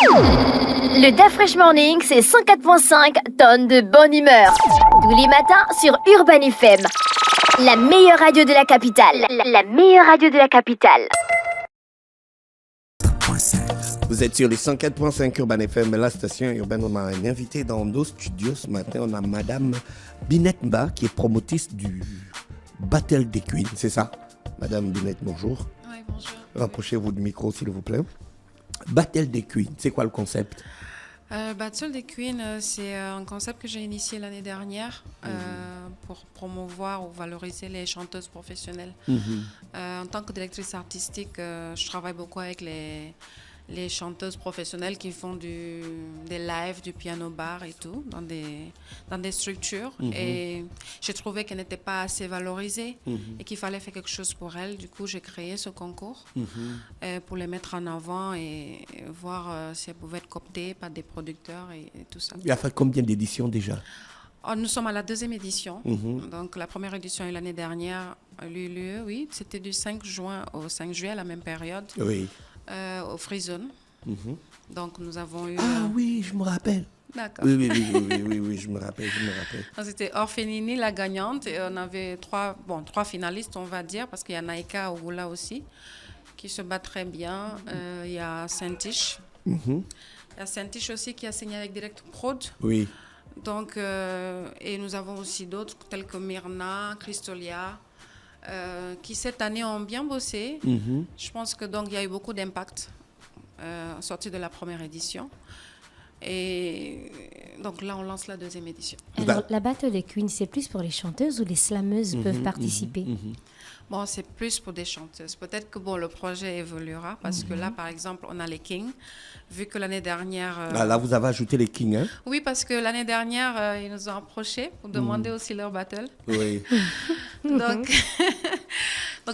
Le DAF Fresh Morning, c'est 104.5 tonnes de bonne humeur. Tous les matins sur Urban FM. La meilleure radio de la capitale. La meilleure radio de la capitale. Vous êtes sur les 104.5 Urban FM, la station urbaine. On a un invité dans nos studios ce matin. On a Madame Binette Mba, qui est promotrice du Battle des Queens, c'est ça? Madame Binette, bonjour. Oui, bonjour. Rapprochez-vous du micro, s'il vous plaît. Battle des Queens, c'est quoi le concept? Battle des Queens, c'est un concept que j'ai initié l'année dernière pour promouvoir ou valoriser les chanteuses professionnelles. En tant que directrice artistique, je travaille beaucoup avec les chanteuses professionnelles qui font des lives, du piano bar et tout, dans des structures. Et j'ai trouvé qu'elles n'étaient pas assez valorisées et qu'il fallait faire quelque chose pour elles. Du coup, j'ai créé ce concours pour les mettre en avant et voir si elles pouvaient être cooptées par des producteurs et tout ça. Il y a fait combien d'éditions déjà? Nous sommes à la 2e édition. Donc, la première édition est l'année dernière, lieu, oui, c'était du 5 juin au 5 juillet, à la même période. Oui. Au Free Zone. Donc, nous avons eu... Ah oui, je me rappelle. D'accord. Oui, je me rappelle. Donc, c'était Orphénini, la gagnante. Et on avait trois finalistes, on va dire, parce qu'il y a Naïka Ogoula aussi, qui se bat très bien. Il y a Saint-Tiche. Il y a Saint-Tiche aussi qui a signé avec Direct Prod. Oui. Donc, et nous avons aussi d'autres, tels que Myrna, Christolia, qui cette année ont bien bossé. Je pense que donc il y a eu beaucoup d'impact sorti de la première édition. Et donc là, on lance la 2e édition. Alors, la Battle des Queens, c'est plus pour les chanteuses ou les slameuses peuvent participer? Bon, c'est plus pour des chanteuses. Peut-être que le projet évoluera parce que là, par exemple, on a les Kings. Vu que l'année dernière... là, vous avez ajouté les Kings, hein? Oui, parce que l'année dernière, ils nous ont approchés pour demander aussi leur battle. Oui. Donc,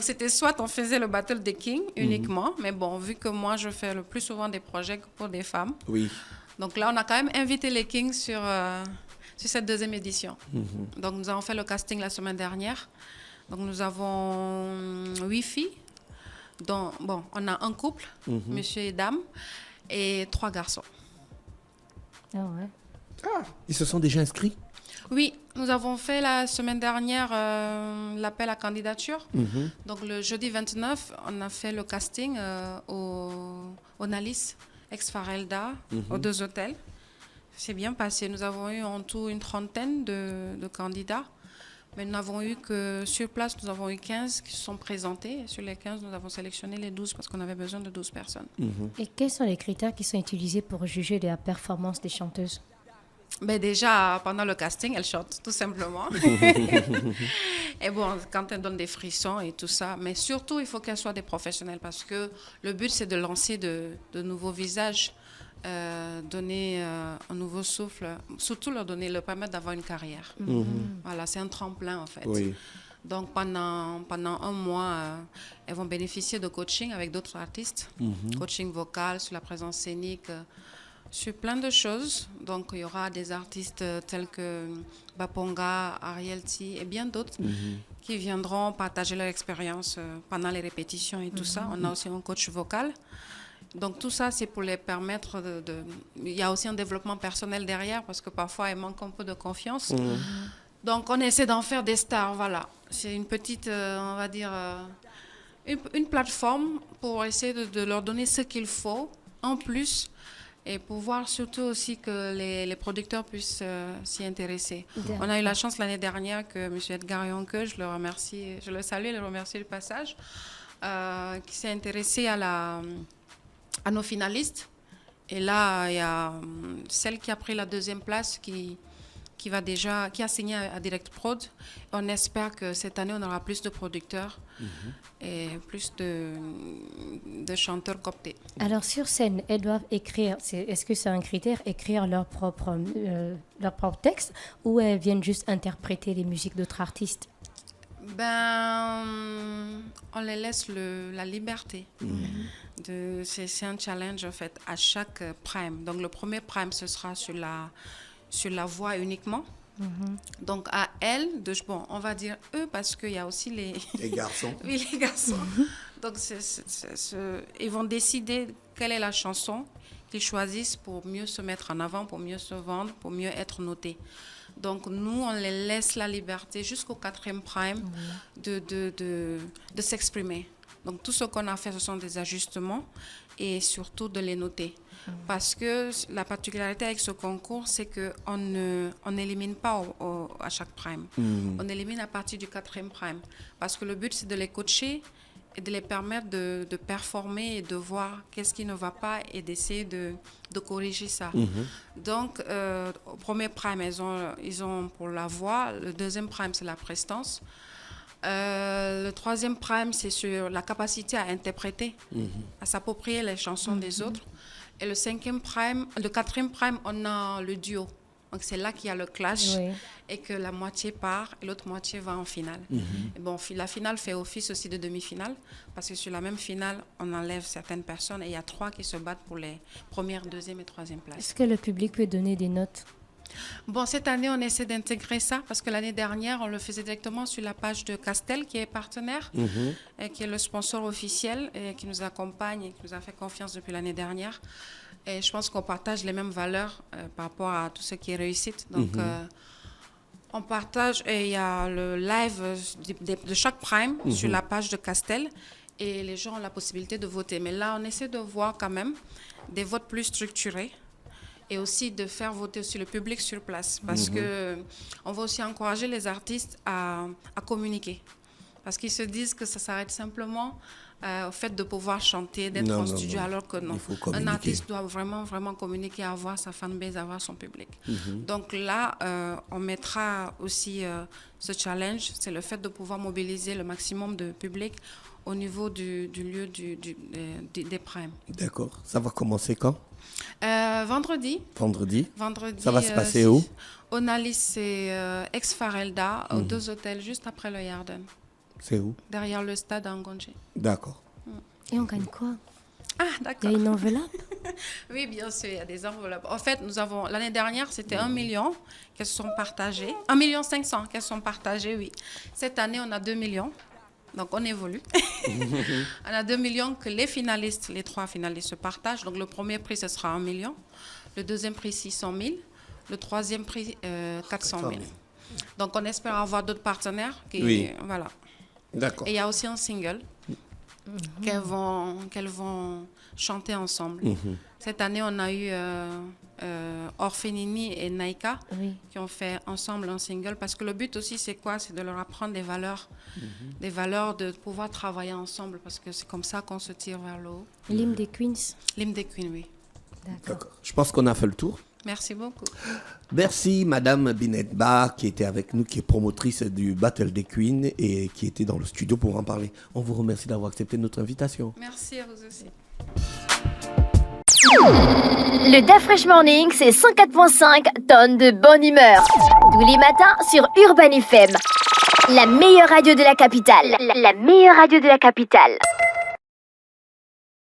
c'était soit on faisait le battle des Kings uniquement, mais bon, vu que moi, je fais le plus souvent des projets pour des femmes. Oui. Donc là, on a quand même invité les Kings sur cette 2e édition. Donc, nous avons fait le casting la semaine dernière. Donc, nous avons 8 filles. Dont, on a un couple, monsieur et dame, et 3 garçons. Ah ouais. Ah, ils se sont déjà inscrits? Oui, nous avons fait la semaine dernière l'appel à candidature. Donc, le jeudi 29, on a fait le casting au Nalis, ex-Farelda, aux 2 hôtels. C'est bien passé. Nous avons eu en tout une 30aine de candidats. Mais nous n'avons eu que, sur place, nous avons eu 15 qui se sont présentés. Et sur les 15, nous avons sélectionné les 12 parce qu'on avait besoin de 12 personnes. Et quels sont les critères qui sont utilisés pour juger de la performance des chanteuses? Mais déjà, pendant le casting, elles chantent, tout simplement. Et bon, quand elles donnent des frissons et tout ça. Mais surtout, il faut qu'elles soient des professionnels parce que le but, c'est de lancer de nouveaux visages. Donner un nouveau souffle, surtout leur permettre d'avoir une carrière. Voilà, c'est un tremplin en fait. Oui. Donc pendant un mois, elles vont bénéficier de coaching avec d'autres artistes, coaching vocal, sur la présence scénique, sur plein de choses. Donc il y aura des artistes tels que Baponga, Ariel T et bien d'autres qui viendront partager leur expérience pendant les répétitions et tout ça. On a aussi un coach vocal. Donc tout ça, c'est pour les permettre Il y a aussi un développement personnel derrière parce que parfois, elles manquent un peu de confiance. Donc on essaie d'en faire des stars, voilà. C'est une petite, on va dire, une plateforme pour essayer de leur donner ce qu'il faut en plus et pouvoir surtout aussi que les producteurs puissent s'y intéresser. On a eu la chance l'année dernière que M. Edgar Yonke, je le remercie, je le salue et le remercie du passage, qui s'est intéressé à nos finalistes. Et là, il y a celle qui a pris la 2e place qui a signé à Direct Prod. On espère que cette année, on aura plus de producteurs et plus de chanteurs cooptés. Alors, sur scène, elles doivent écrire, est-ce que c'est un critère, écrire leur propre texte ou elles viennent juste interpréter les musiques d'autres artistes? On les laisse la liberté. C'est un challenge en fait à chaque prime. Donc le premier prime, ce sera sur la voix uniquement. Donc à elles, on va dire eux parce qu'il y a aussi les garçons. Oui, les garçons. Donc ils vont décider quelle est la chanson qu'ils choisissent pour mieux se mettre en avant, pour mieux se vendre, pour mieux être notés. Donc, nous, on les laisse la liberté jusqu'au 4e prime de s'exprimer. Donc, tout ce qu'on a fait, ce sont des ajustements et surtout de les noter. Parce que la particularité avec ce concours, c'est qu'on n'élimine pas à chaque prime. On élimine à partir du 4e prime. Parce que le but, c'est de les coacher et de les permettre de performer et de voir qu'est-ce qui ne va pas et d'essayer de corriger ça. Donc, au premier prime, ils ont pour la voix. Le 2e prime, c'est la prestance. Le 3e prime, c'est sur la capacité à interpréter, à s'approprier les chansons des autres. Et le 4e prime, on a le duo. Donc, c'est là qu'il y a le clash et que la moitié part et l'autre moitié va en finale. Et bon, la finale fait office aussi de demi-finale parce que sur la même finale, on enlève certaines personnes et il y a 3 qui se battent pour les premières, 2e et 3e places. Est-ce que le public peut donner des notes? Bon, cette année, on essaie d'intégrer ça parce que l'année dernière, on le faisait directement sur la page de Castel, qui est partenaire, et qui est le sponsor officiel et qui nous accompagne et qui nous a fait confiance depuis l'année dernière. Et je pense qu'on partage les mêmes valeurs par rapport à tout ce qui est réussite. Donc, on partage et il y a le live de chaque prime sur la page de Castel et les gens ont la possibilité de voter. Mais là, on essaie de voir quand même des votes plus structurés. Et aussi de faire voter aussi le public sur place. Parce qu'on va aussi encourager les artistes à communiquer. Parce qu'ils se disent que ça s'arrête simplement au fait de pouvoir chanter, d'être en studio, alors que non. Un artiste doit vraiment, vraiment communiquer, avoir sa fanbase, avoir son public. Donc là, on mettra aussi ce challenge, c'est le fait de pouvoir mobiliser le maximum de public au niveau du lieu des primes. D'accord. Ça va commencer quand? Vendredi. Vendredi. Ça va se passer où? Au Nalis, c'est ex-Farelda, aux 2 hôtels juste après le Yarden. C'est où? Derrière le stade à Ngonje. D'accord. Et on gagne quoi? Ah, Il y d'accord. a une enveloppe? Oui, bien sûr, il y a des enveloppes. En fait, l'année dernière, c'était 1 million qui se sont partagées. 1,5 million qui se sont partagées, oui. Cette année, on a 2 millions. Donc, on évolue. On a 2 millions que les 3 finalistes se partagent. Donc, le premier prix, ce sera 1 million. Le 2e prix, 600 000. Le 3e prix, 400 000. Donc, on espère avoir d'autres partenaires. Voilà. D'accord. Et il y a aussi un single qu'elles vont chanter ensemble. Cette année, on a eu Orphénini et Naïka qui ont fait ensemble un single parce que le but aussi, c'est quoi? C'est de leur apprendre des valeurs de pouvoir travailler ensemble parce que c'est comme ça qu'on se tire vers le haut. L'hymne des Queens? L'hymne des Queens, oui. D'accord. Je pense qu'on a fait le tour. Merci beaucoup. Merci Madame Binette Ba qui était avec nous, qui est promotrice du Battle des Queens et qui était dans le studio pour en parler. On vous remercie d'avoir accepté notre invitation. Merci à vous aussi. Le Da Fresh Morning, c'est 104.5 tonnes de bonne humeur. Tous les matins sur Urban FM. La meilleure radio de la capitale. La meilleure radio de la capitale.